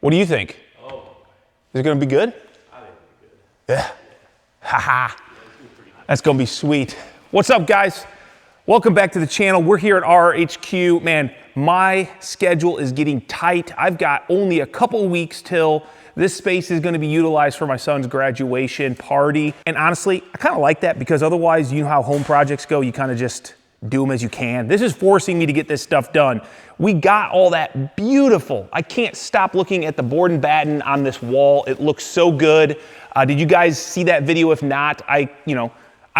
What do you think? Oh. Is it gonna be good? I think it'll be good. Yeah. Haha. That's gonna be sweet. What's up, guys? Welcome back to the channel. We're here at RRHQ. Man, my schedule is getting tight. I've got only a couple weeks till this space is gonna be utilized for my son's graduation party. And honestly, I kinda like that because otherwise, you know how home projects go, you kinda just do them as you can. This is forcing me to get this stuff done. We got all that beautiful. I can't stop looking at the board and batten on this wall. It looks so good. Did you guys see that video? If not, I'd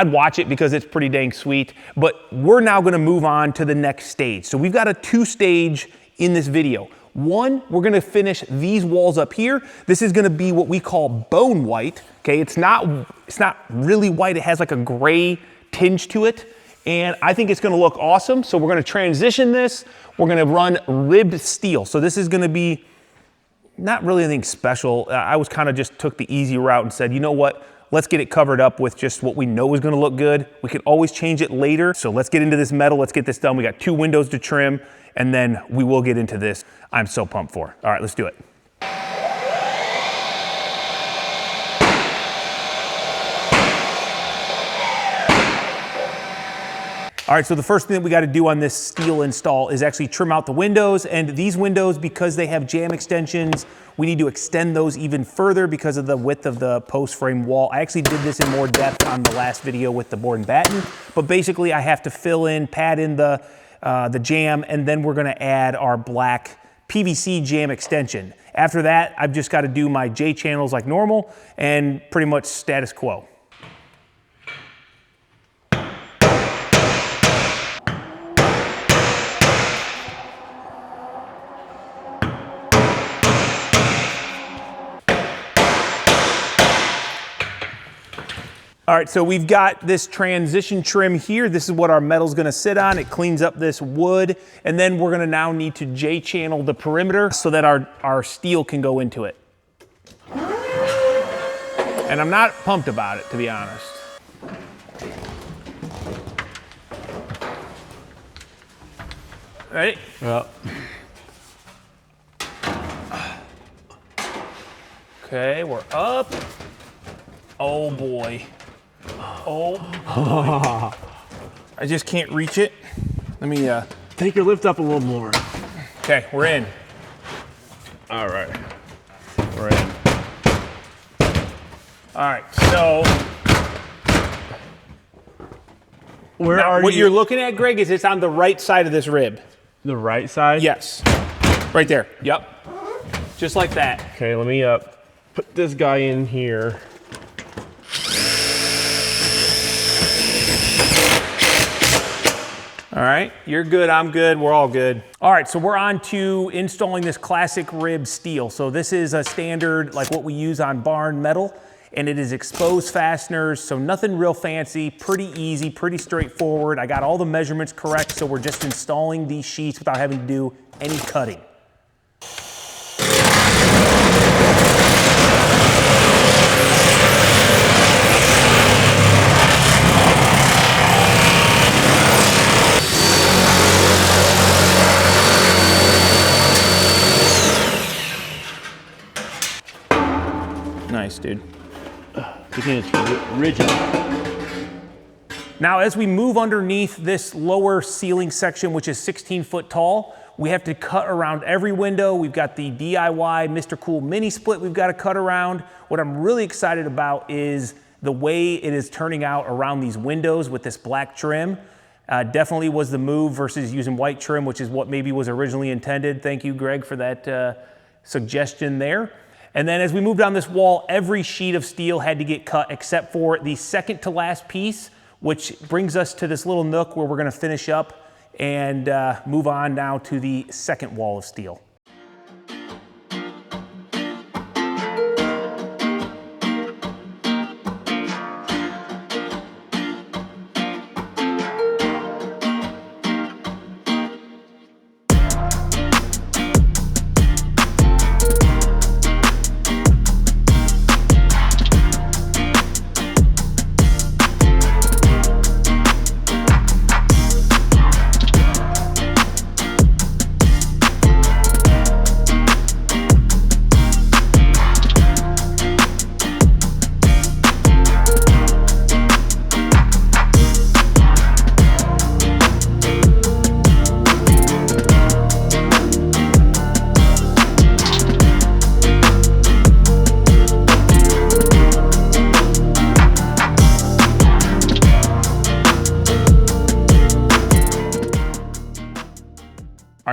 watch it because it's pretty dang sweet. But we're now gonna move on to the next stage. So we've got a 2-stage in this video. One, we're gonna finish these walls up here. This is gonna be what we call bone white, okay? It's not really white, it has like a gray tinge to it. And I think it's gonna look awesome. So we're gonna transition this. We're gonna run ribbed steel. So this is gonna be not really anything special. I was kind of just took the easy route and said, you know what? Let's get it covered up with just what we know is gonna look good. We can always change it later. So let's get into this metal. Let's get this done. We got 2 windows to trim and then we will get into this. I'm so pumped for. All right, let's do it. All right, so the first thing that we got to do on this steel install is actually trim out the windows. And these windows, because they have jamb extensions, we need to extend those even further because of the width of the post frame wall. I actually did this in more depth on the last video with the board and batten, but basically I have to fill in, pad in the jamb, and then we're gonna add our black PVC jamb extension. After that, I've just got to do my J channels like normal and pretty much status quo. All right, so we've got this transition trim here. This is what our metal's gonna sit on. It cleans up this wood, and then we're gonna now need to J-channel the perimeter so that our steel can go into it. And I'm not pumped about it, to be honest. Ready? Yep. Okay, we're up. Oh boy. Oh boy. I just can't reach it. Let me Take your lift up a little more. Okay, we're in. All right. We're in. All right, so Where now, are what you? you're looking at, Greg, is it's on the right side of this rib. The right side? Yes. Right there. Yep. Just like that. Okay, let me put this guy in here. All right, you're good, I'm good, we're all good. All right, so we're on to installing this classic rib steel. So this is a standard, like what we use on barn metal, and it is exposed fasteners, so nothing real fancy, pretty easy, pretty straightforward. I got all the measurements correct, so we're just installing these sheets without having to do any cutting. Nice, dude. It's rigid. Now, as we move underneath this lower ceiling section, which is 16 foot tall, we have to cut around every window. We've got the DIY Mr. Cool mini split we've got to cut around. What I'm really excited about is the way it is turning out around these windows with this black trim. Definitely was the move versus using white trim, which is what maybe was originally intended. Thank you, Greg, for that suggestion there. And then as we move down this wall, every sheet of steel had to get cut except for the second to last piece, which brings us to this little nook where we're gonna finish up and move on now to the second wall of steel.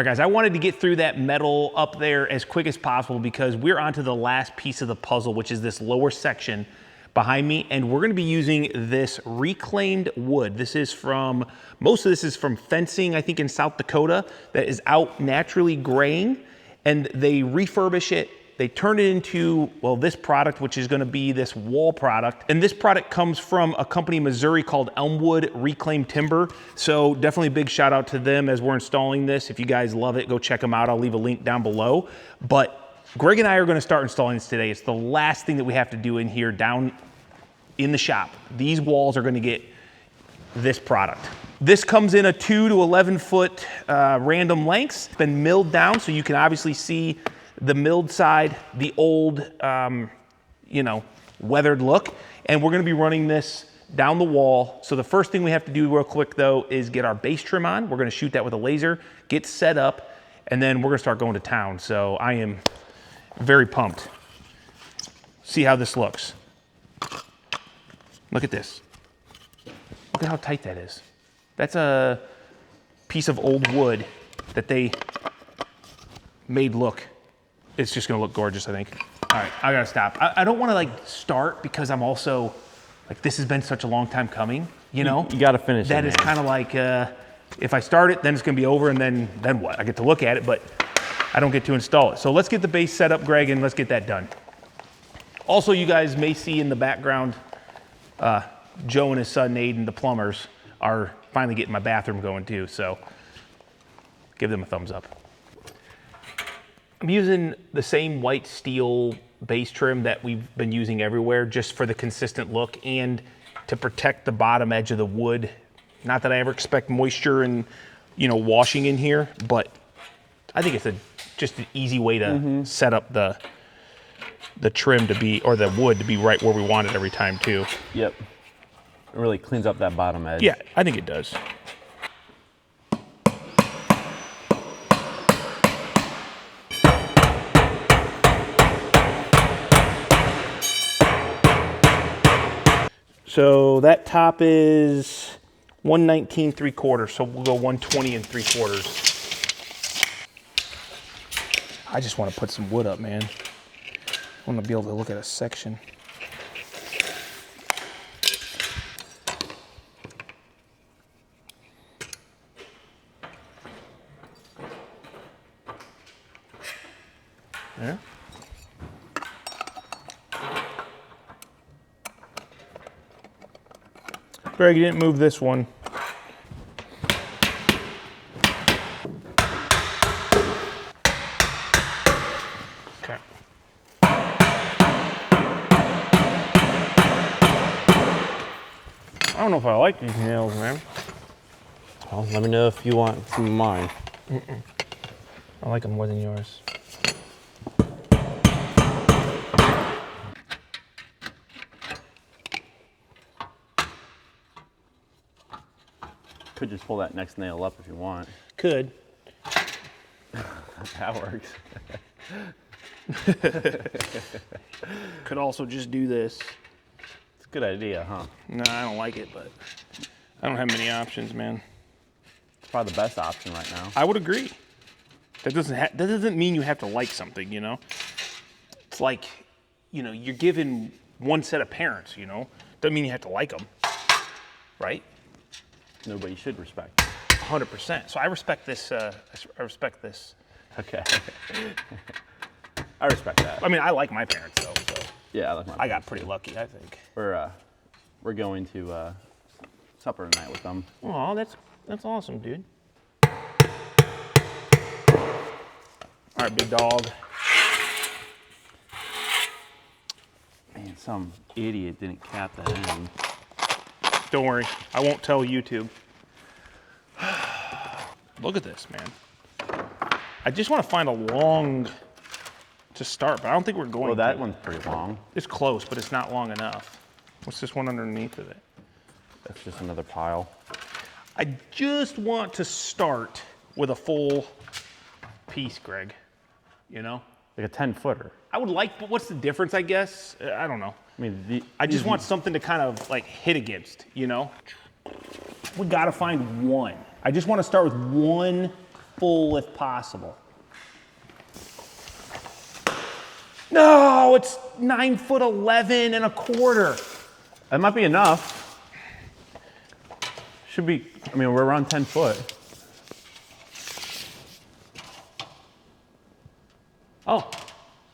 right, guys, I wanted to get through that metal up there as quick as possible because we're onto the last piece of the puzzle, which is this lower section behind me, and we're gonna be using this reclaimed wood. This is from, most of this is from fencing, I think in South Dakota, that is out naturally graying, and they refurbish it. They turn it into, well, this product, which is gonna be this wall product. And this product comes from a company in Missouri called Elmwood Reclaimed Timber. So definitely a big shout out to them as we're installing this. If you guys love it, go check them out. I'll leave a link down below. But Greg and I are gonna start installing this today. It's the last thing that we have to do in here down in the shop. These walls are gonna get this product. This comes in a 2 to 11 foot random lengths. It's been milled down so you can obviously see the milled side, the old, you know, weathered look. And we're gonna be running this down the wall. So the first thing we have to do real quick though is get our base trim on. We're gonna shoot that with a laser, get set up, and then we're gonna start going to town. So I am very pumped. See how this looks. Look at this. Look at how tight that is. That's a piece of old wood that they made look. It's just gonna look gorgeous, I think. All right, I gotta stop. I don't wanna like start because I'm also, like this has been such a long time coming, you know? You gotta finish it, That is kind of like, if I start it, then it's gonna be over and then what? I get to look at it, but I don't get to install it. So let's get the base set up, Greg, and let's get that done. Also, you guys may see in the background, Joe and his son, Aiden, the plumbers, are finally getting my bathroom going too, so give them a thumbs up. I'm using the same white steel base trim that we've been using everywhere just for the consistent look and to protect the bottom edge of the wood. Not that I ever expect moisture and, you know, washing in here, but I think it's just an easy way to set up the trim to be, or the wood to be right where we want it every time too. Yep. It really cleans up that bottom edge. Yeah, I think it does. So that top is 119 3/4, so we'll go 120 3/4. I just want to put some wood up, man. I want to be able to look at a section. There. Greg, you didn't move this one. Okay. I don't know if I like these nails, man. Well, let me know if you want some of mine. I like them more than yours. Could just pull that next nail up if you want. Could. That works. Could also just do this. It's a good idea, huh? No, I don't like it, but I don't have many options, man. It's probably the best option right now. I would agree. That doesn't mean you have to like something, you know? It's like, you know, you're given one set of parents, you know? Doesn't mean you have to like them, right? Nobody should respect. 100%. So I respect this, I respect this. Okay. I respect that. I mean, I like my parents though, so. Yeah, I like I got pretty lucky, I think. We're going to supper tonight with them. Oh, that's awesome, dude. All right, big dog. Man, some idiot didn't cap that in. Don't worry, I won't tell YouTube. Look at this, man. I just want to find a long to start, but I don't think we're going Well, that to. one's pretty long. It's close, but it's not long enough. What's this one underneath of it? That's just another pile. I just want to start with a full piece, Greg. You know? Like a 10-footer. I would like, but what's the difference, I guess? I don't know. I mean, I just want something to kind of like hit against, you know? We gotta find one. I just want to start with one full if possible. No, it's 9'11" and a quarter. That might be enough. Should be, I mean, we're around 10 foot. Oh,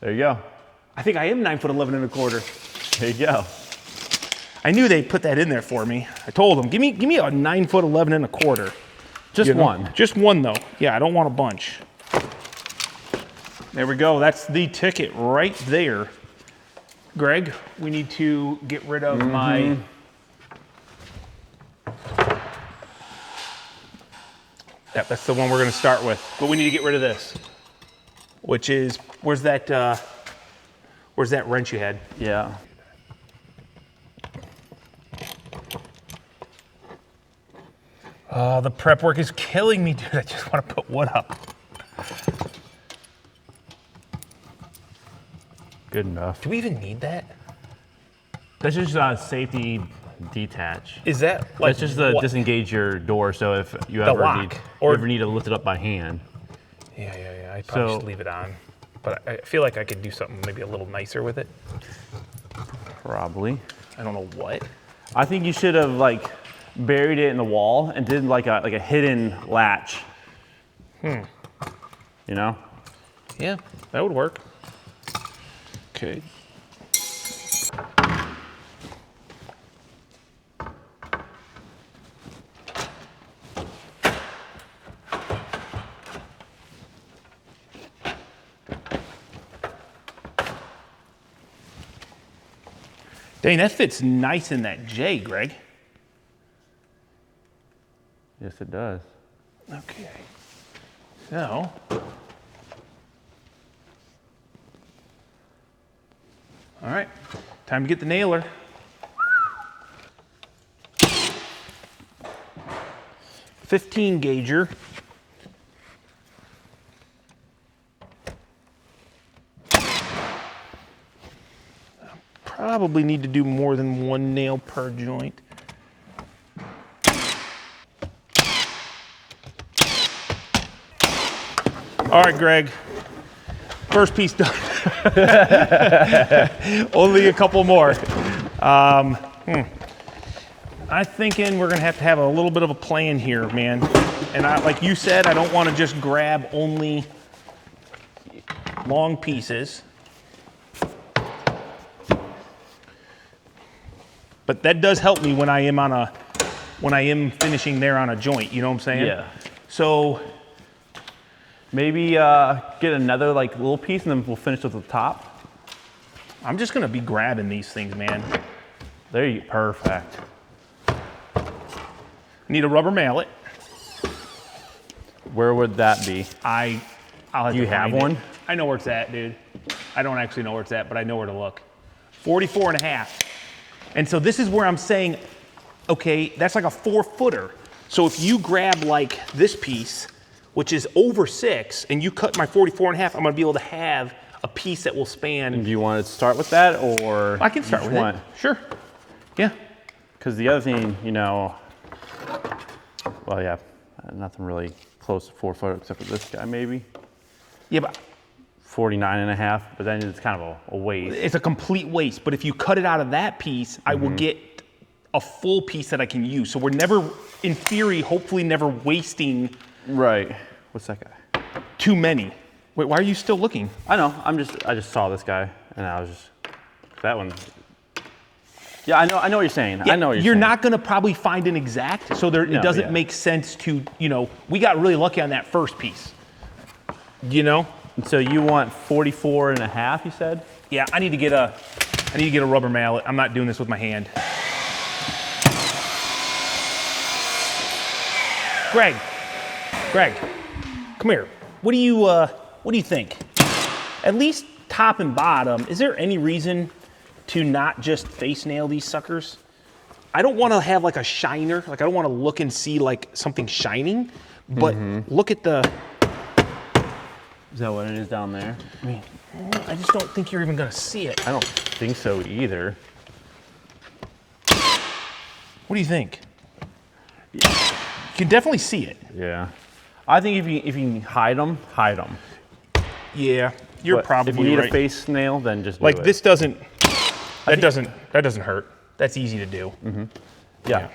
There you go. I think I am 9'11" and a quarter. There you go. I knew they'd put that in there for me. I told them, give me a 9'11" and a quarter. Just one. Just one though. Yeah, I don't want a bunch. There we go. That's the ticket right there. Greg, we need to get rid of my... Yep, that's the one we're going to start with. But we need to get rid of this, which is, where's that wrench you had? Yeah. Oh, the prep work is killing me, dude. I just want to put wood up. Good enough. Do we even need that? That's just safety detach. Is that like... That's just to disengage your door, so if you lock, ever need to lift it up by hand. Yeah. I probably should leave it on. But I feel like I could do something maybe a little nicer with it. Probably. I don't know what. I think you should have like buried it in the wall and did like a hidden latch. You know? Yeah, that would work. Okay. Dang, that fits nice in that J, Greg. Yes, it does. Okay. So. All right, time to get the nailer. .15 gauger. Probably need to do more than one nail per joint. All right, Greg. First piece done. Only a couple more. I'm thinking we're gonna have to have a little bit of a plan here, man. And like you said, I don't want to just grab only long pieces. But that does help me when I am finishing there on a joint. You know what I'm saying? Yeah. So maybe get another like little piece, and then we'll finish with the top. I'm just gonna be grabbing these things, man. There you go. Perfect. Need a rubber mallet. Where would that be? I'll have Do you to have find one? it. I know where it's at, dude. I don't actually know where it's at, but I know where to look. 44 and a half. And so this is where I'm saying, okay, that's like a 4-footer. So if you grab like this piece, which is over 6, and you cut my 44 and a half, I'm gonna be able to have a piece that will span. Do you want to start with that, or I can start with it. Sure. Yeah. Because the other thing, you know, well, yeah, nothing really close to 4 foot except for this guy, maybe. Yeah, but 49 and a half, but then it's kind of a waste. it's a complete waste. But if you cut it out of that piece, I will get a full piece that I can use. So we're never, in theory, hopefully never wasting Right. What's that guy? too many. Wait, why are you still looking? I know. I just saw this guy, and I was just that one. Yeah, I know what you're saying. Yeah, I know what you're saying. You're not gonna probably find an exact, so it doesn't make sense to, we got really lucky on that first piece. You know? And so you want 44 and a half, you said? Yeah, I need to get a rubber mallet. I'm not doing this with my hand. Greg, come here. What do you think? At least top and bottom, is there any reason to not just face nail these suckers? I don't want to have like a shiner. Like I don't want to look and see like something shining, but look at the... Is that what it is down there? I mean, I just don't think you're even gonna see it. I don't think so either. What do you think? You can definitely see it. Yeah. I think if you can hide them, hide them. Yeah, you're probably If you need right. a face nail, then just do Like it. this doesn't, that doesn't hurt. That's easy to do. Yeah,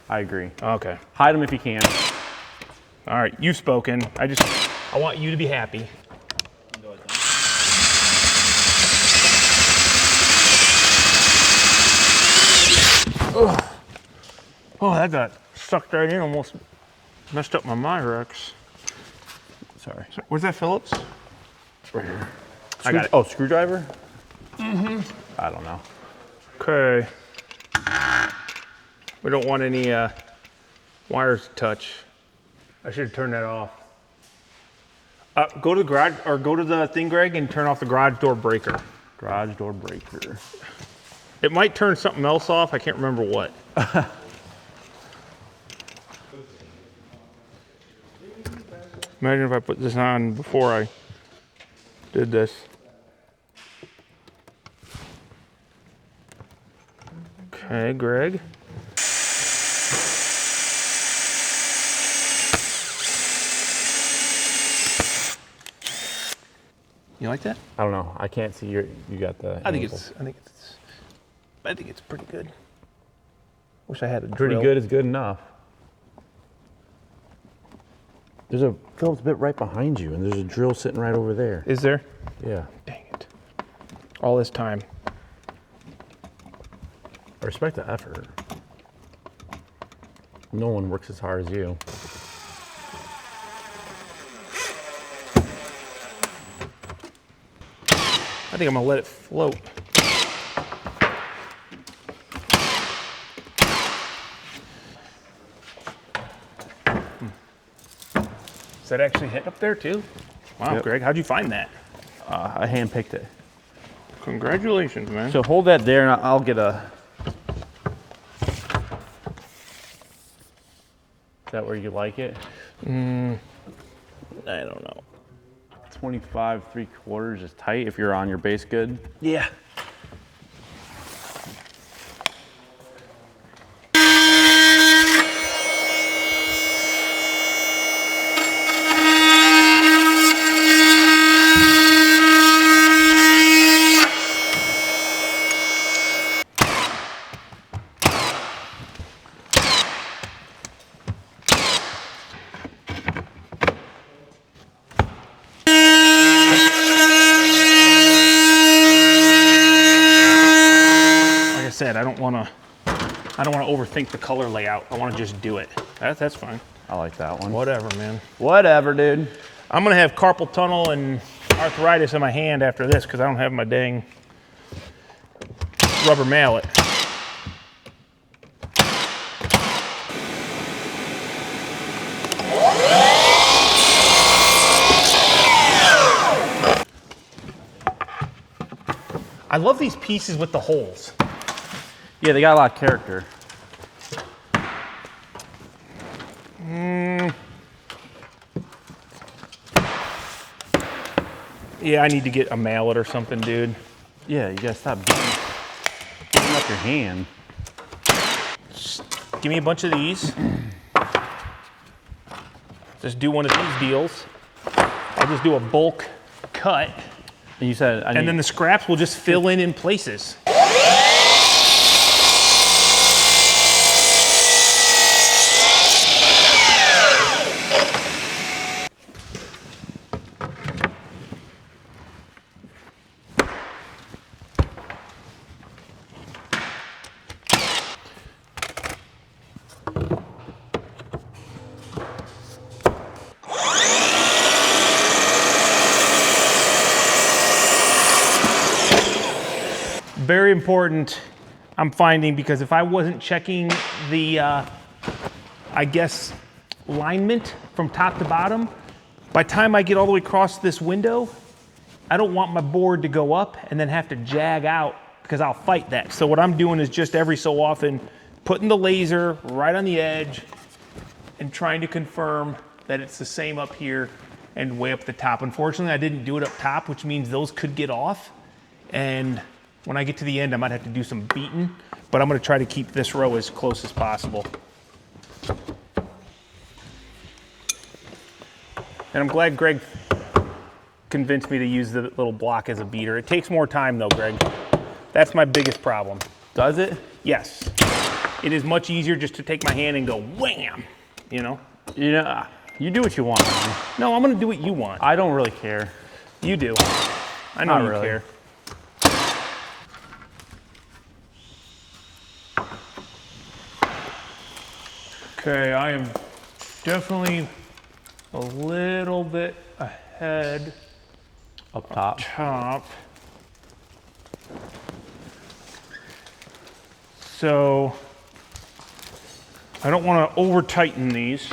I agree. Okay. Hide them if you can. All right, you've spoken. I want you to be happy. Ugh. Oh, that got sucked right in, almost messed up my Myrex. Sorry. Where's that Phillips? Right here. I got it. Oh, screwdriver? I don't know. Okay. We don't want any wires to touch. I should have turned that off. Go to the garage, or go to the thing, Greg, and turn off the garage door breaker. Garage door breaker. It might turn something else off. I can't remember what. Imagine if I put this on before I did this. Okay, Greg. You like that? I don't know. I can't see you got the. I think angle. it's pretty good. Wish I had a Pretty drill. good is good enough. There's a Phillips bit right behind you, and there's a drill sitting right over there. Is there? Yeah. Dang it. All this time. I respect the effort. No one works as hard as you. I think I'm gonna let it float. Is that actually hit up there too? Wow, Yep. Greg, how'd you find that? I handpicked it. Congratulations, man. So hold that there, and I'll get a. Is that where you like it? I don't know. 25 3/4 is tight if you're on your base good. Yeah. Said I don't want to overthink the color layout. I want to just do it. That's fine. I like that one. Whatever, man. Whatever, dude. I'm gonna have carpal tunnel and arthritis in my hand after this because I don't have my dang rubber mallet. I love these pieces with the holes. Yeah, they got a lot of character. Yeah, I need to get a mallet or something, dude. Yeah, you gotta stop beating up your hand. Give me a bunch of these. Just do one of these deals. I'll just do a bulk cut. And you said, And then the scraps will just fill in places. Very important, I'm finding, because if I wasn't checking the, I guess, alignment from top to bottom, by the time I get all the way across this window, I don't want my board to go up and then have to jag out because I'll fight that. So what I'm doing is just every so often putting the laser right on the edge and trying to confirm that it's the same up here and way up the top. Unfortunately, I didn't do it up top, which means those could get off. And when I get to the end, I might have to do some beating, but I'm gonna try to keep this row as close as possible. And I'm glad Greg convinced me to use the little block as a beater. It takes more time though, Greg. That's my biggest problem. Does it? Yes. It is much easier just to take my hand and go wham, you know? You know, you do what you want. Man. No, I'm gonna do what you want. I don't really care. You do. I know Not you really. care. Okay, I am definitely a little bit ahead Up top. top. So I don't want to over tighten these.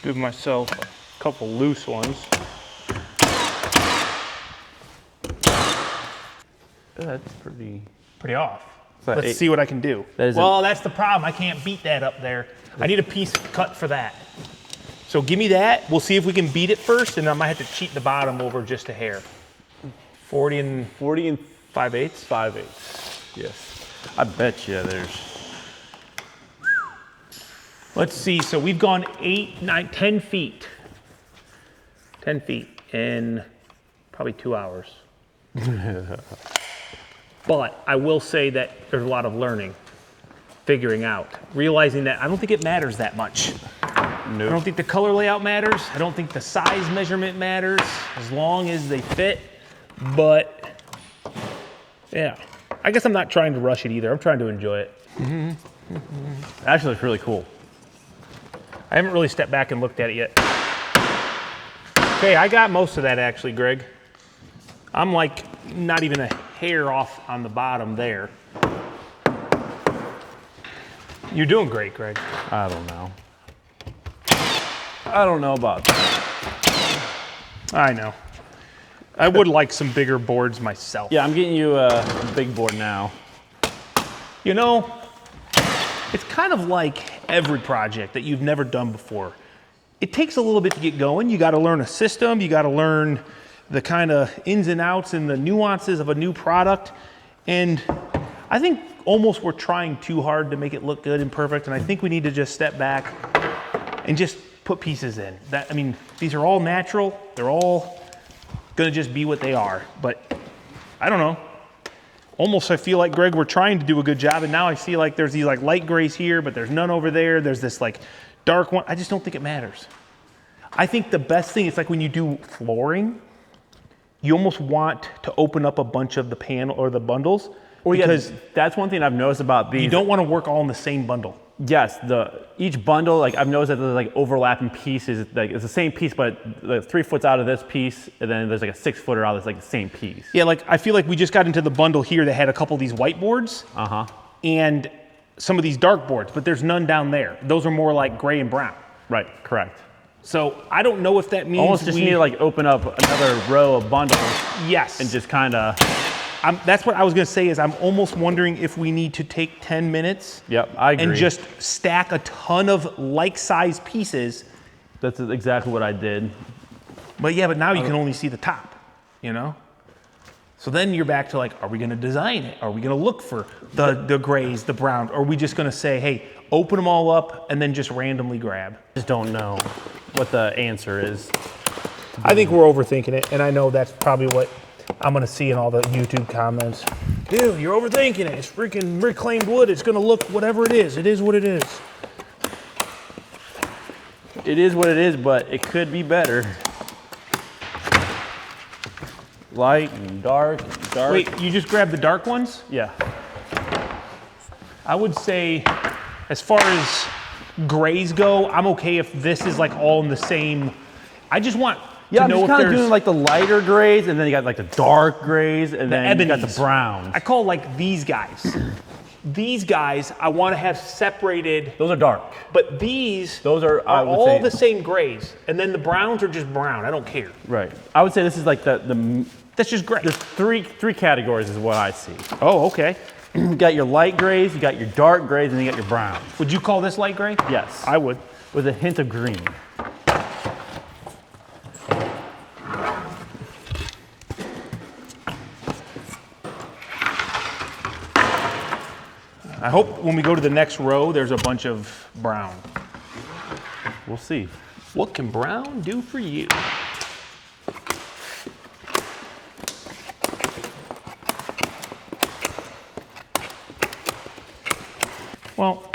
Give myself a couple loose ones. That's pretty. Pretty off. So Let's see what I can do. That Well, that's the problem. I can't beat that up there. I need a piece cut for that. So give me that. We'll see if we can beat it first, and I might have to cheat the bottom over just a hair. 40 and 5/8? 5/8. Yes. I bet you there's. Let's see. So we've gone 8, 9, 10 feet. 10 feet in probably 2 hours. But I will say that there's a lot of learning, figuring out, realizing that I don't think it matters that much. I don't think the color layout matters. I don't think the size measurement matters, as long as they fit. But yeah, I guess I'm not trying to rush it either. I'm trying to enjoy it. Actually, it's really cool. I haven't really stepped back and looked at it yet. Okay, I got most of that actually, Greg. I'm like not even a hair off on the bottom there. You're doing great, Greg. I don't know. I don't know about that. I know. I would like some bigger boards myself. Yeah, I'm getting you a big board now. You know, it's kind of like every project that you've never done before. It takes a little bit to get going. You got to learn a system. You got to learn the kind of ins and outs and the nuances of a new product. And I think almost we're trying too hard to make it look good and perfect. And I think we need to just step back and just put pieces in. I mean, these are all natural. They're all gonna just be what they are. But I don't know. Almost I feel like, Greg, we're trying to do a good job. And now I see like there's these like light grays here, but there's none over there. There's this like dark one. I just don't think it matters. I think the best thing is like when you do flooring, you almost want to open up a bunch of the panel or the bundles. Well, because yeah, that's one thing I've noticed about these. you don't want to work all in the same bundle. Yes, each bundle, like I've noticed that there's like overlapping pieces. Like it's the same piece, but like 3 foot's out of this piece, and then there's like a 6 footer out that's like the same piece. Yeah, like I feel like we just got into the bundle here that had a couple of these whiteboards and some of these dark boards, but there's none down there. Those are more like gray and brown. Right, correct. So I don't know if that means Almost just need to like open up another row of bundles yes, and just kind of. that's what I was gonna say is I'm almost wondering if we need to take 10 minutes. Yep, I agree. And just stack a ton of like-sized pieces. That's exactly what I did. But yeah, but now you can only see the top, you know? So then you're back to like, are we gonna design it? Are we gonna look for the grays, the brown? Or are we just gonna say, hey, open them all up and then just randomly grab? Just don't know what the answer is. I think we're overthinking it, and I know that's probably what I'm gonna see in all the YouTube comments. Dude, you're overthinking it. It's freaking reclaimed wood. It's gonna look whatever it is. It is what it is. It is what it is, but it could be better. Light and dark and dark. Wait, you just grabbed the dark ones? Yeah. I would say, as far as grays go, I'm okay if this is like all in the same. I just want Yeah, to I'm know just if kind of there's doing like the lighter grays, and then you got like the dark grays, and then you got the ebonies. browns. I call like these guys. These guys I want to have separated, Those are dark. but these Those are, I would all say- the same grays, and then the browns are just brown. I don't care. Right. I would say this is like the That's just gray. there's three categories is what I see. Oh, okay. You got your light grays, you got your dark grays, and then you got your browns. Would you call this light gray? Yes. I would. With a hint of green. I hope when we go to the next row, there's a bunch of brown. We'll see. What can brown do for you? Well,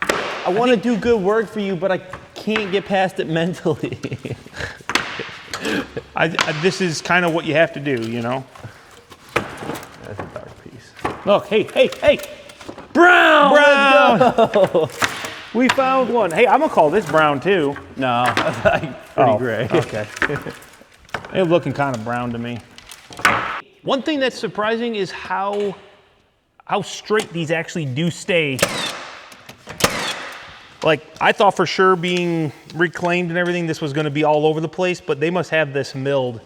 I want to do good work for you, but I can't get past it mentally. This is kind of what you have to do, you know? That's a dark piece. Look, hey! Brown! Let's go! We found one. Hey, I'm gonna call this brown too. No, that's like pretty gray. Okay. They're looking kind of brown to me. One thing that's surprising is how straight these actually do stay. Like, I thought for sure being reclaimed and everything, this was gonna be all over the place, but they must have this milled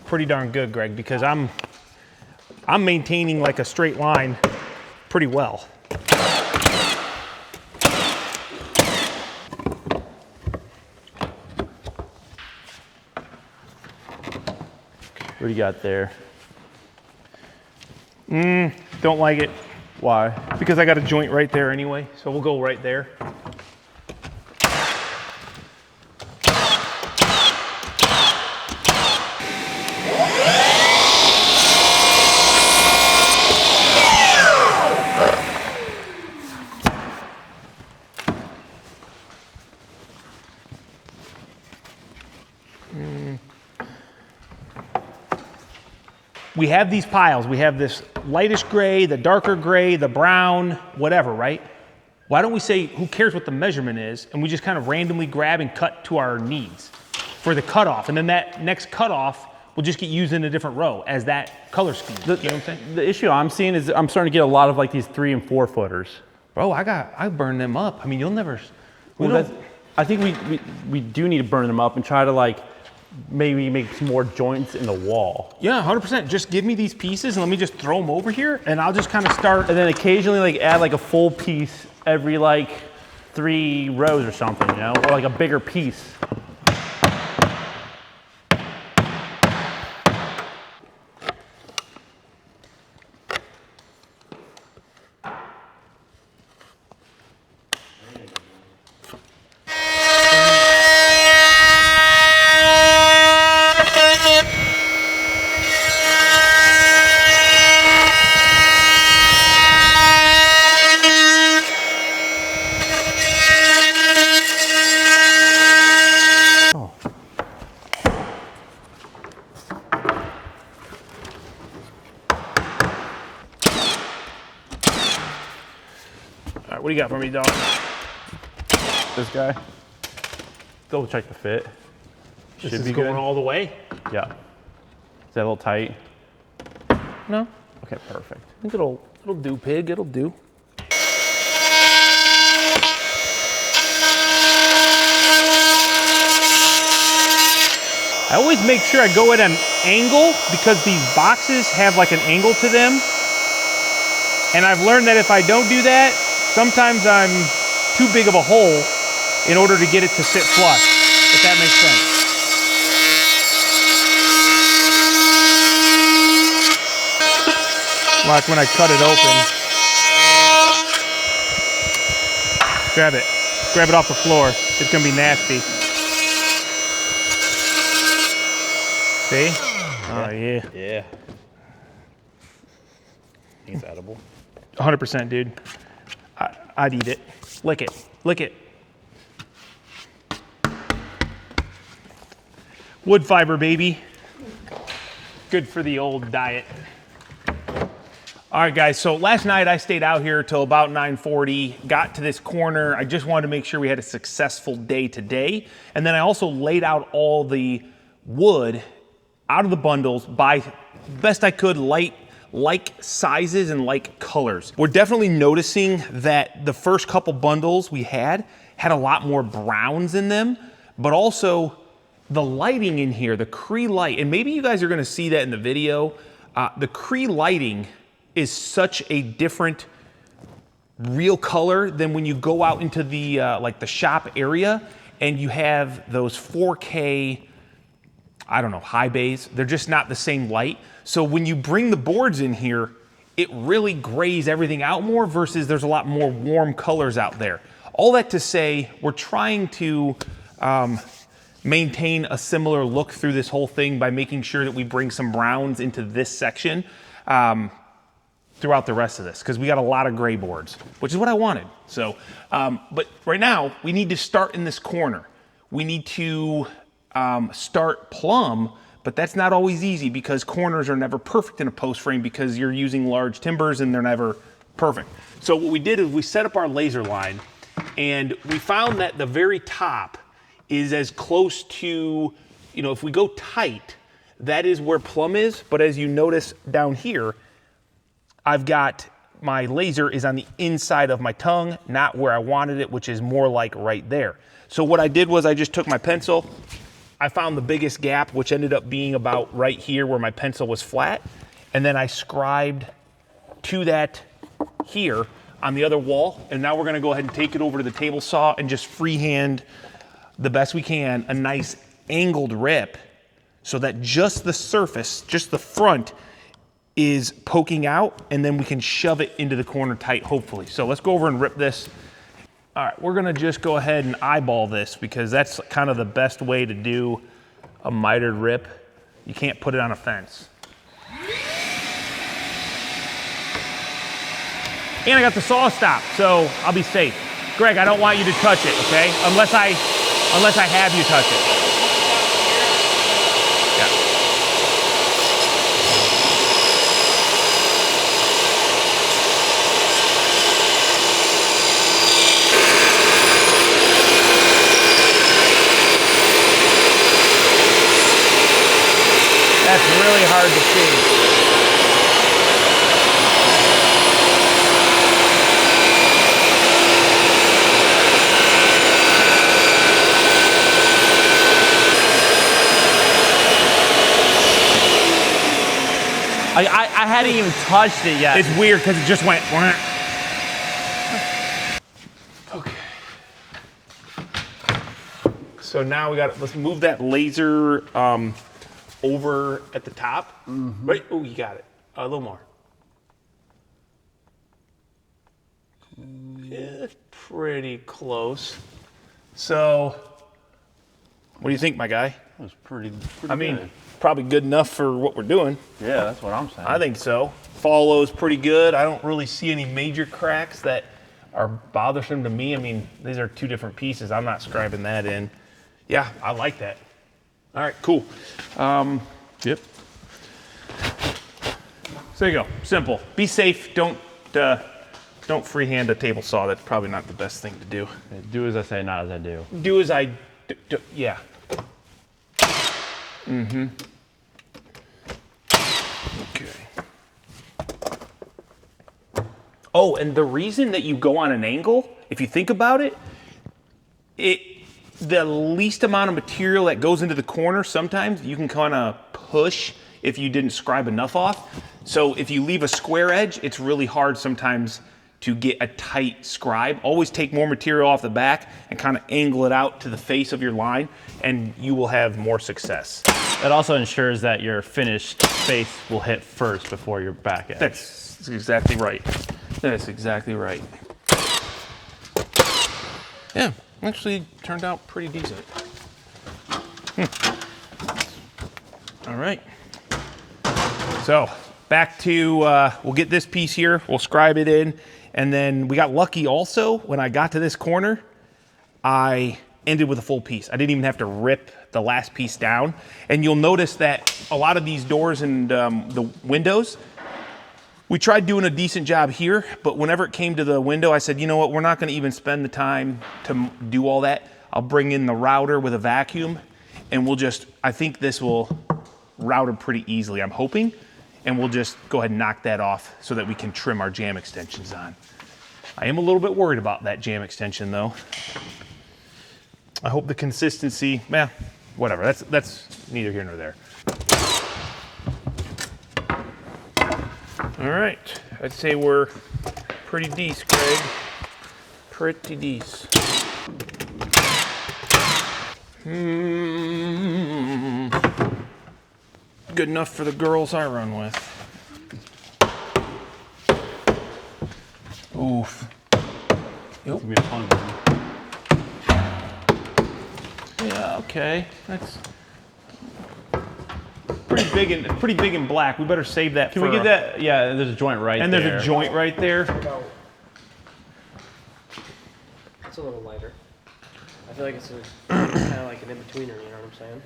pretty darn good, Greg, because I'm maintaining like a straight line pretty well. What do you got there? Don't like it. Why? Because I got a joint right there anyway, so we'll go right there. We have these piles. We have this lightish gray, the darker gray, the brown, whatever, right? Why don't we say, who cares what the measurement is, and we just kind of randomly grab and cut to our needs for the cutoff, and then that next cutoff will just get used in a different row as that color scheme. You know what I'm saying? The issue I'm seeing is I'm starting to get a lot of like these 3 and 4 footers. Bro, I burned them up. I mean, you'll never. I think we do need to burn them up and try to like maybe make some more joints in the wall. Yeah, 100%. Just give me these pieces and let me just throw them over here, and I'll just kind of start. And then occasionally like add like a full piece every like 3 rows or something, you know, or like a bigger piece. All right, what do you got for me, dog? This guy. Double check the fit. This Should is be going good. all the way. Yeah. Is that a little tight? No, Okay, perfect. I think it'll do, pig. It'll do. I always make sure I go at an angle because these boxes have like an angle to them. And I've learned that if I don't do that, sometimes I'm too big of a hole in order to get it to sit flush, if that makes sense. Like when I cut it open. Grab it. Grab it off the floor. It's gonna be nasty. See? Oh yeah. Yeah. It's edible. 100%, dude. I'd eat it. Lick it. Lick it. Wood fiber, baby. Good for the old diet. All right, guys, so last night I stayed out here till about 9:40, got to this corner. I just wanted to make sure we had a successful day today. And then I also laid out all the wood out of the bundles by best I could, like sizes and like colors. We're definitely noticing that the first couple bundles we had a lot more browns in them, but also the lighting in here, the Cree light, and maybe you guys are gonna see that in the video, the Cree lighting is such a different real color than when you go out into the like the shop area and you have those 4K, I don't know, high bays. They're just not the same light. So when you bring the boards in here, it really grays everything out more versus there's a lot more warm colors out there. All that to say, we're trying to maintain a similar look through this whole thing by making sure that we bring some browns into this section throughout the rest of this, because we got a lot of gray boards, which is what I wanted. So, but right now we need to start in this corner. We need to start plumb, but that's not always easy because corners are never perfect in a post frame because you're using large timbers and they're never perfect. So what we did is we set up our laser line, and we found that the very top is as close to, you know, if we go tight, that is where plumb is. But as you notice down here, I've got my laser is on the inside of my tongue, not where I wanted it, which is more like right there. So what I did was I just took my pencil, I found the biggest gap, which ended up being about right here where my pencil was flat, and then I scribed to that here on the other wall. And now we're gonna go ahead and take it over to the table saw and just freehand the best we can a nice angled rip so that just the surface, just the front is poking out, and then we can shove it into the corner tight, hopefully. So let's go over and rip this. All right, we're gonna just go ahead and eyeball this because that's kind of the best way to do a mitered rip. You can't put it on a fence. And I got the saw stop, so I'll be safe. Greg, I don't want you to touch it, okay? Unless I have you touch it. Yeah. That's really hard to see. I hadn't even touched it yet. It's weird because it just went. Okay. So now let's move that laser over at the top. Mm-hmm. Right, oh, you got it. A little more. Yeah, that's pretty close. So, what do you think, my guy? That was pretty I mean, good. Probably good enough for what we're doing. Yeah, that's what I'm saying. I think so. Follows pretty good. I don't really see any major cracks that are bothersome to me. I mean, these are two different pieces. I'm not scribing that in. Yeah, I like that. All right, cool. Yep. So there you go. Simple. Be safe. Don't freehand a table saw. That's probably not the best thing to do. Do as I say, not as I do. Do as I do. Yeah. Mm-hmm. Okay. Oh, and the reason that you go on an angle, if you think about it, the least amount of material that goes into the corner, sometimes you can kind of push if you didn't scribe enough off. So if you leave a square edge, it's really hard sometimes to get a tight scribe. Always take more material off the back and kind of angle it out to the face of your line, and you will have more success. That also ensures that your finished face will hit first before your back edge. That's exactly right. That's exactly right. Yeah, actually turned out pretty decent. All right. So back to, we'll get this piece here, we'll scribe it in, and then we got lucky also when I got to this corner, I ended with a full piece. I didn't even have to rip the last piece down. And you'll notice that a lot of these doors and the windows, we tried doing a decent job here, but whenever it came to the window, I said, you know what, we're not gonna even spend the time to do all that. I'll bring in the router with a vacuum, and we'll just, I think this will route it pretty easily, I'm hoping, and we'll just go ahead and knock that off so that we can trim our jam extensions on. I am a little bit worried about that jam extension though. I hope the consistency, whatever, that's neither here nor there. All right, I'd say we're pretty decent, Greg. Pretty decent. Good enough for the girls I run with. Oof. Give me a fun one. Yeah, okay. That's pretty big and black. We better save that Can we get that? Yeah, there's a joint right there. And there's a joint right there. It's a little lighter. I feel like it's kind of like an in-betweener, you know what I'm saying?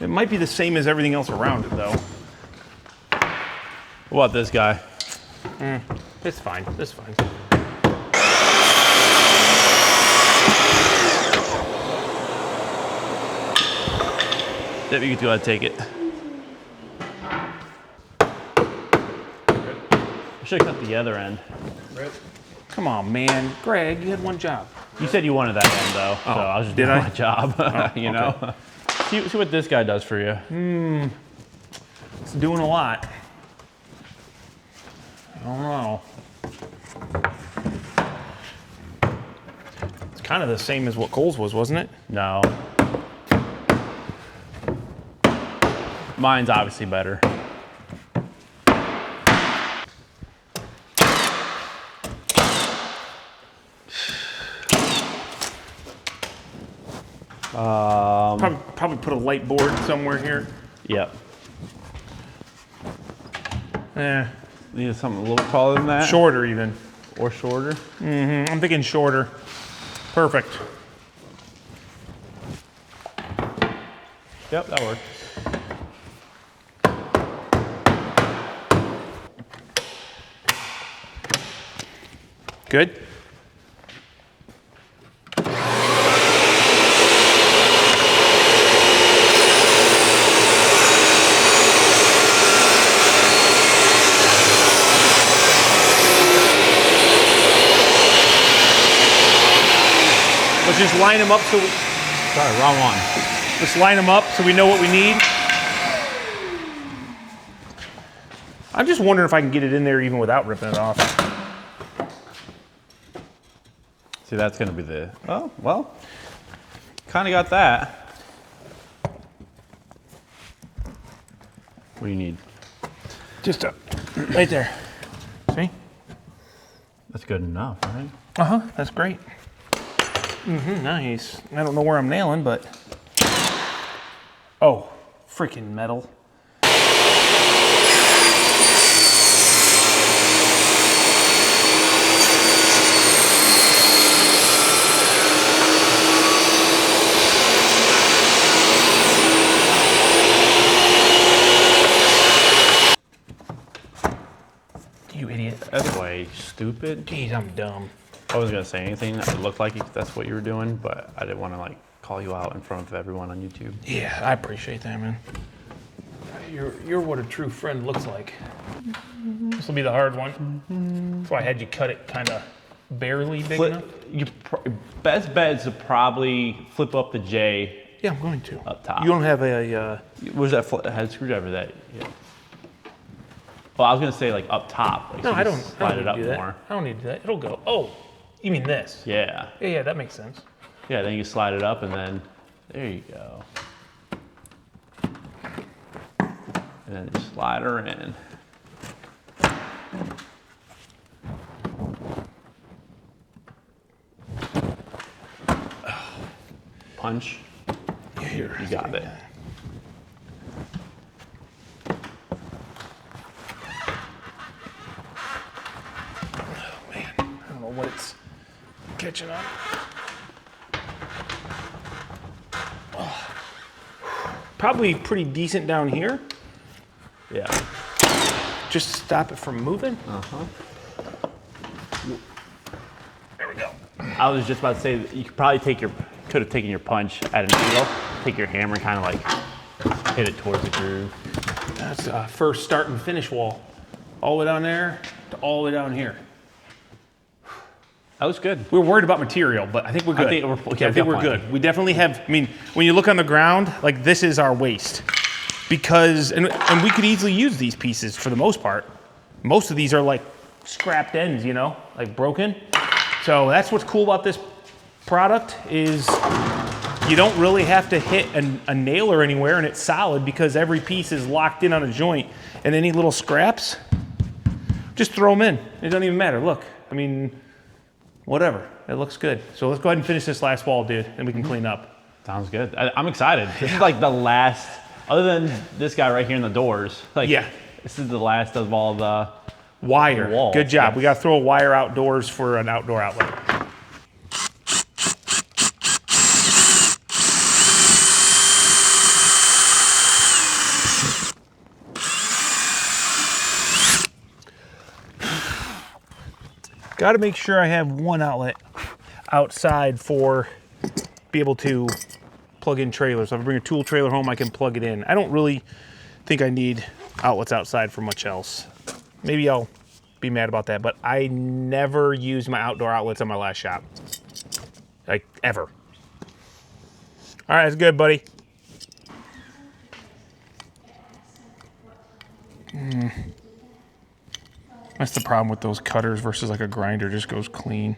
It might be the same as everything else around it, though. What about this guy? It's fine. It's fine. Yep, you can go ahead and take it. I should have cut the other end. Right. Come on, man. Greg, you had one job. You said you wanted that end though, so I was just doing my job. You know. See what this guy does for you. It's doing a lot. I don't know. It's kind of the same as what Cole's was, wasn't it? No. Mine's obviously better. Probably put a light board somewhere here. Yep. Eh, Need something a little taller than that? shorter even. Or shorter? I'm thinking shorter. Perfect. Yep, that works. Good? Let's just line them up so we, Sorry, wrong one. let's line them up so we know what we need. I'm just wondering if I can get it in there even without ripping it off. See, that's gonna be the, oh, well, kinda got that. What do you need? Just right there. See? That's good enough, right? Uh-huh, that's great. Nice. I don't know where I'm nailing, but... Oh, freaking metal. You idiot. That's way stupid. Jeez, I'm dumb. I wasn't gonna say anything that looked like that's what you were doing, but I didn't want to like call you out in front of everyone on YouTube. Yeah, I appreciate that, man. You're what a true friend looks like. This will be the hard one. That's why I had you cut it kind of barely big enough. Your best bet is to probably flip up the J Yeah, I'm going to. up top. You don't have a... Where's that head screwdriver that? Yeah. Well, I was gonna say like up top. Like, No, so I you don't. slide I it don't up need to do that. more. I don't need to do that. It'll go. Oh, you mean this? Yeah. Yeah, that makes sense. Yeah. Then you slide it up, and then there you go. And then just slide her in. Punch. Here, You got it. Oh man, I don't know what it's catching on. Oh. Probably pretty decent down here. Yeah. Just stop it from moving. There we go. I was just about to say that you could probably could have taken your punch at an angle, take your hammer and kind of like hit it towards the groove. That's first start and finish wall. All the way down there to all the way down here. That was good. We were worried about material, but I think we're good. I think we're good. We definitely have, I mean, when you look on the ground, like this is our waste. Because, and we could easily use these pieces for the most part. Most of these are like scrapped ends, you know, like broken. So that's what's cool about this product is you don't really have to hit a nailer anywhere and it's solid because every piece is locked in on a joint. And any little scraps Just throw them in. It doesn't even matter. Look, I mean, whatever. It looks good. So let's go ahead and finish this last wall, dude, and we can clean up. Sounds good. I'm excited. This is like the last, other than this guy right here in the doors. Like, yeah. This is the last of all the wire. walls. Good job. Yes. We got to throw a wire outdoors for an outdoor outlet. Got to make sure I have one outlet outside for be able to plug in trailers. So if I bring a tool trailer home, I can plug it in. I don't really think I need outlets outside for much else. Maybe I'll be mad about that, but I never used my outdoor outlets on my last shop. Like, ever. All right, that's good, buddy. That's the problem with those cutters versus like a grinder, just goes clean.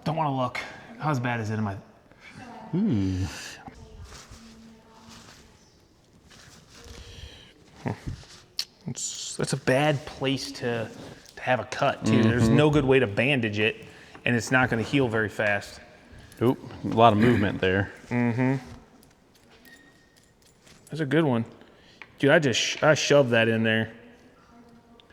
Don't want to look. How bad is it in my... That's a bad place to have a cut, too. There's no good way to bandage it, and it's not going to heal very fast. Oop, a lot of movement there. That's a good one. Dude, I shoved that in there.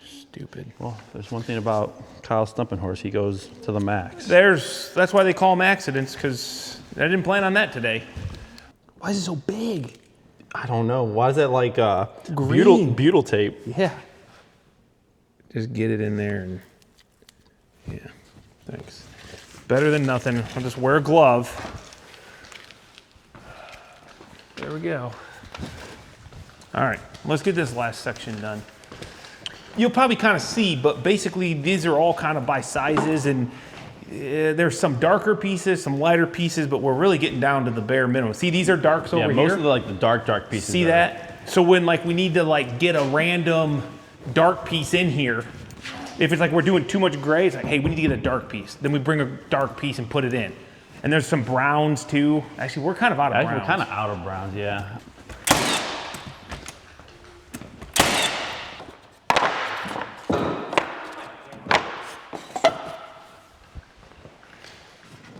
Stupid. Well, there's one thing about Kyle Stumpenhorse. He goes to the max. That's why they call them accidents, because I didn't plan on that today. Why is it so big? I don't know. Why is that like Green. butyl tape? Yeah. Just get it in there and yeah, thanks. Better than nothing. I'll just wear a glove. There we go. All right, let's get this last section done. You'll probably kind of see, but basically these are all kind of by sizes, and there's some darker pieces, some lighter pieces, but we're really getting down to the bare minimum. See, these are darks over here. Yeah, most of the dark pieces. See that? So when like we need to like get a random dark piece in here, if it's like we're doing too much gray, it's like, hey, we need to get a dark piece. Then we bring a dark piece and put it in. And there's some browns too. Actually, we're kind of out of browns. We're kind of out of browns, yeah.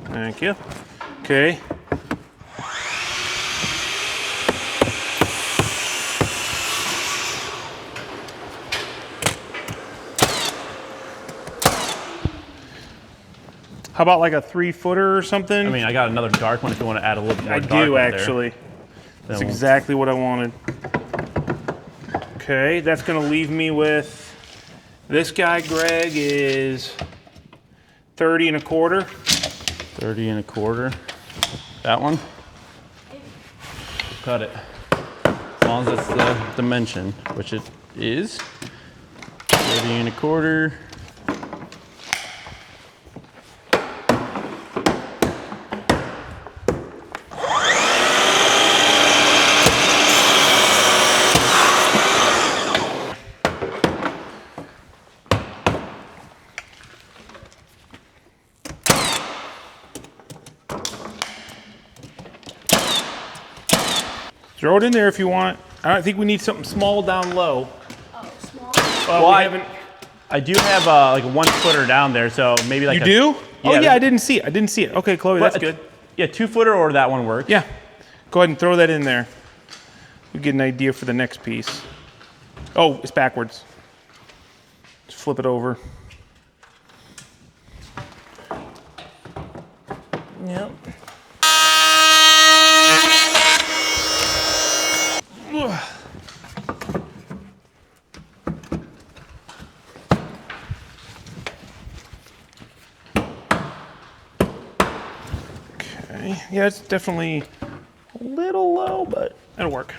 Thank you. Okay. How about like a 3-footer or something? I mean, I got another dark one if you want to add a little bit more I dark do right actually. There. That's exactly what I wanted. Okay, that's gonna leave me with, this guy, Greg, is 30 1/4. 30 1/4. That one? Cut it. As long as that's the dimension, which it is. 30 1/4. Throw it in there if you want. I don't think we need something small down low. Oh, small? Well, I do have like a 1-footer down there, so maybe like You do? Yeah, oh yeah, I didn't see it. Okay, Chloe, that's good. Yeah, 2-footer or that one works. Yeah, go ahead and throw that in there. We get an idea for the next piece. Oh, it's backwards. Just flip it over. Yep. Okay, yeah, it's definitely a little low, but it'll work.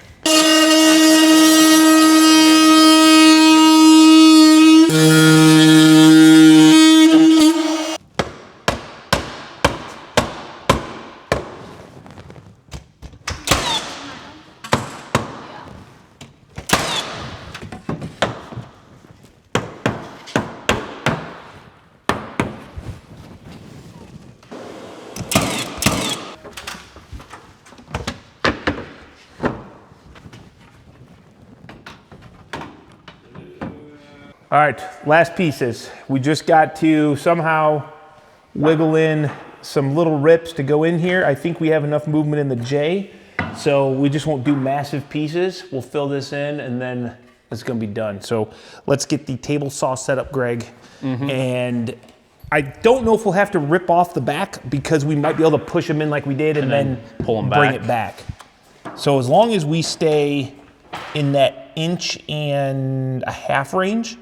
All right, last pieces. We just got to somehow wiggle in some little rips to go in here. I think we have enough movement in the J, so we just won't do massive pieces. We'll fill this in and then it's gonna be done. So let's get the table saw set up, Greg. And I don't know if we'll have to rip off the back because we might be able to push them in like we did and then pull them bring back. it back. So as long as we stay in that 1.5 inch range,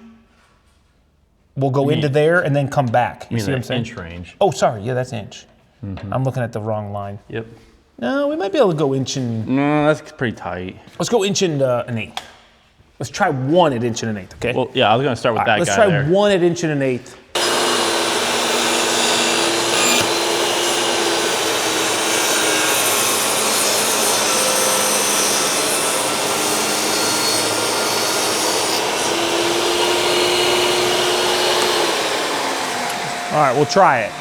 we'll go into there and then come back. You see what I'm saying? Inch range. Oh, sorry. Yeah, that's inch. I'm looking at the wrong line. Yep. No, we might be able to go inch and... No, that's pretty tight. Let's go inch and 1/8. Let's try 1 at inch and 1/8, okay? Well, yeah, I was gonna start with that let's guy try there. 1 at inch and 1/8. All right, we'll try it.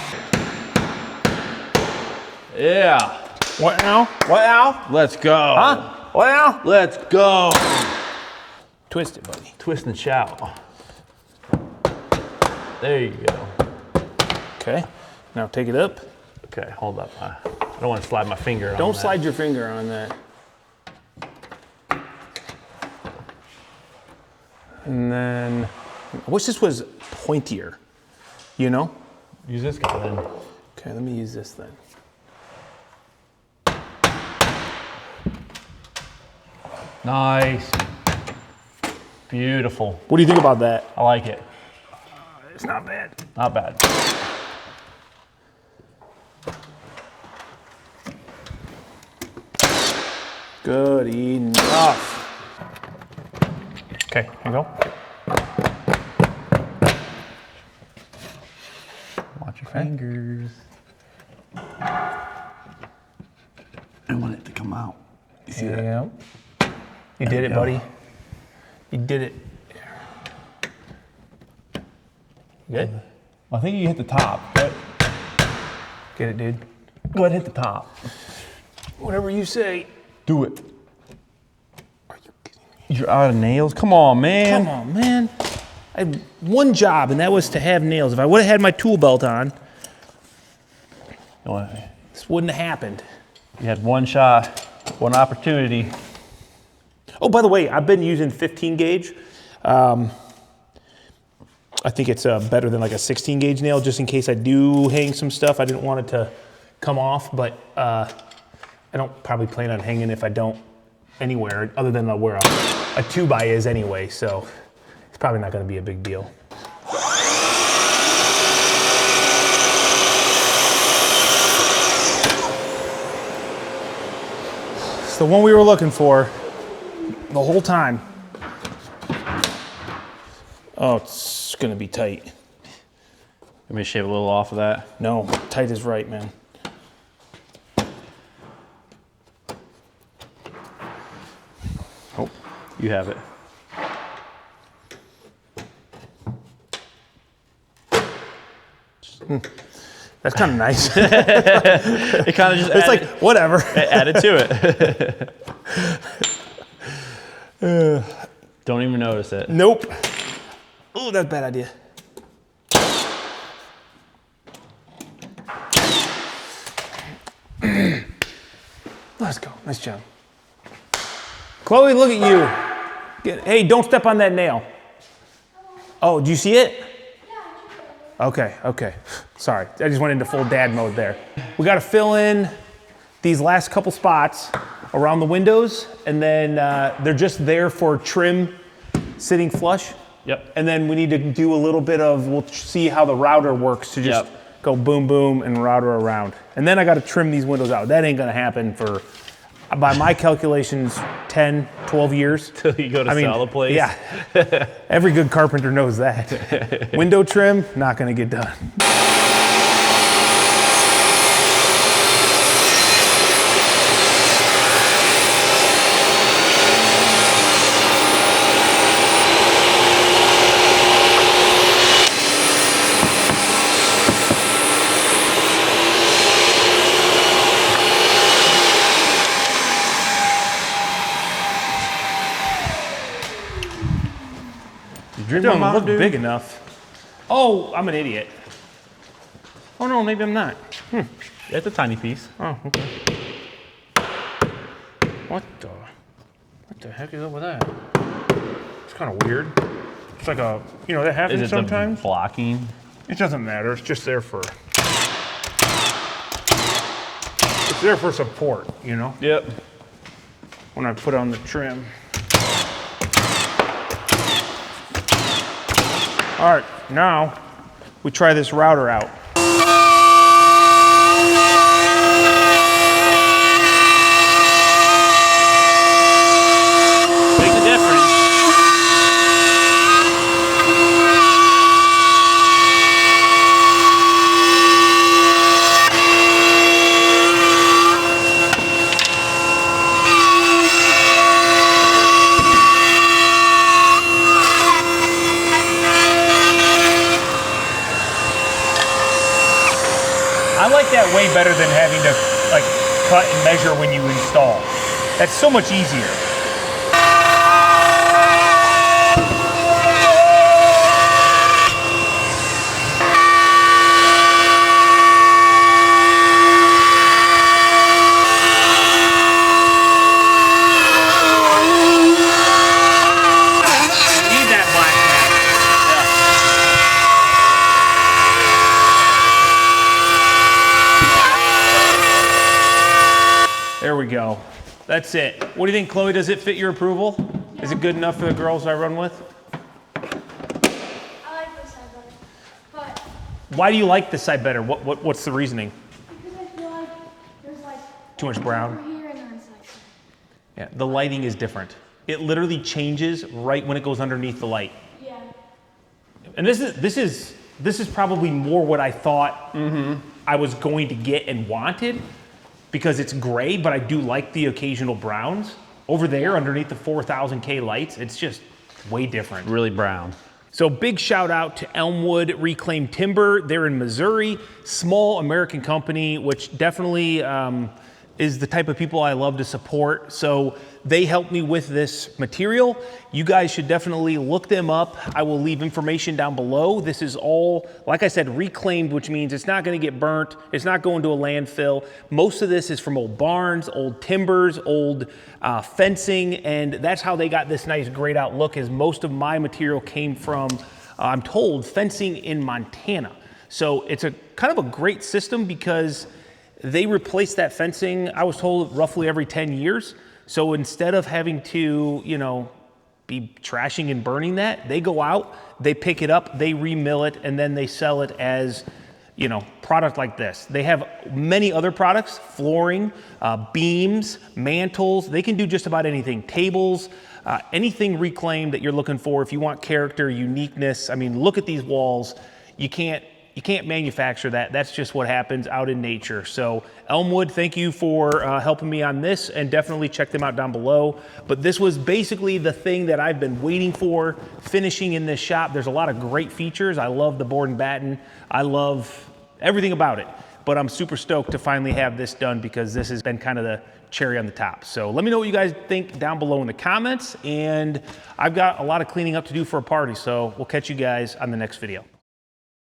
Yeah. What now? What now? Let's go. Huh? What now? Let's go. Twist it, buddy. Twist and shout. There you go. Okay. Now take it up. Okay, hold up. I don't want to slide my finger on Don't that. slide your finger on that. And then, I wish this was pointier, you know? Use this guy then. Okay, let me use this then. Nice. Beautiful. What do you think about that? I like it. It's not bad. Not bad. Good enough. Okay, here you go. Watch your fingers. I want it to come out. You see that? Yeah. You did it, buddy. You did it. Good? I think you hit the top. Get it, dude. Go ahead and hit the top. Whatever you say. Do it. Are you kidding me? You're out of nails? Come on, man. Come on, man. I had one job, and that was to have nails. If I would have had my tool belt on, this wouldn't have happened. You had one shot, one opportunity. Oh, by the way, I've been using 15 gauge. I think it's better than like a 16 gauge nail, just in case I do hang some stuff. I didn't want it to come off, but I don't probably plan on hanging if I don't anywhere other than where a 2x is anyway, so it's probably not gonna be a big deal. It's the one we were looking for the whole time. Oh, it's gonna be tight. Let me shave a little off of that. No, tight is right, man. Oh, you have it. That's kind of nice. It kind of just It's like, whatever. added to it. Don't even notice it. Nope. Oh, that's a bad idea. Let's go. Nice job. Chloe, look at you. Hey, don't step on that nail. Oh, do you see it? Okay, okay. Sorry, I just went into full dad mode there. We gotta fill in these last couple spots around the windows, and then they're just there for trim sitting flush. Yep. And then we need to do a little bit of, we'll see how the router works to just go boom, boom, and router around. And then I gotta trim these windows out. That ain't gonna happen for, by my calculations, 10, 12 years. Till you go to sell the place. Yeah. Every good carpenter knows that. Window trim, not gonna get done. Dream Doesn't on, look dude. big enough. Oh, I'm an idiot. Oh no, maybe I'm not. It's a tiny piece. Oh, okay. What the heck is up with that? It's kind of weird. It's like a, you know, that happens Is it sometimes. the blocking? It doesn't matter. It's just there for. It's there for support, you know. Yep. When I put on the trim. All right, now we try this router out. Makes a difference. I like that way better than having to like cut and measure when you install. That's so much easier. Need that black hat. There we go. That's it. What do you think, Chloe? Does it fit your approval? Yeah. Is it good enough for the girls I run with? I like this side better, but Why do you like this side better? What's the reasoning? because I feel like there's like Too much brown? over here and on side. Yeah, the lighting is different. It literally changes right when it goes underneath the light. Yeah. And this is probably more what I thought I was going to get and wanted, because it's gray, but I do like the occasional browns. Over there underneath the 4000K lights, it's just way different. Really brown. So big shout out to Elmwood Reclaimed Timber. They're in Missouri, small American company, which definitely is the type of people I love to support. So they helped me with this material. You guys should definitely look them up. I will leave information down below. This is all, like I said, reclaimed, which means it's not gonna get burnt. It's not going to a landfill. Most of this is from old barns, old timbers, old fencing, and that's how they got this nice grayed out look, is most of my material came from, I'm told, fencing in Montana. So it's a kind of a great system because they replace that fencing, I was told, roughly every 10 years. So instead of having to, you know, be trashing and burning that, they go out, they pick it up, they remill it, and then they sell it as, you know, product like this. They have many other products, flooring, beams, mantles. They can do just about anything. Tables, anything reclaimed that you're looking for. If you want character, uniqueness, I mean, look at these walls. You can't manufacture that. That's just what happens out in nature. So Elmwood, thank you for helping me on this, and definitely check them out down below. But this was basically the thing that I've been waiting for, finishing in this shop. There's a lot of great features. I love the board and batten. I love everything about it. But I'm super stoked to finally have this done, because this has been kind of the cherry on the top. So let me know what you guys think down below in the comments. And I've got a lot of cleaning up to do for a party. So we'll catch you guys on the next video.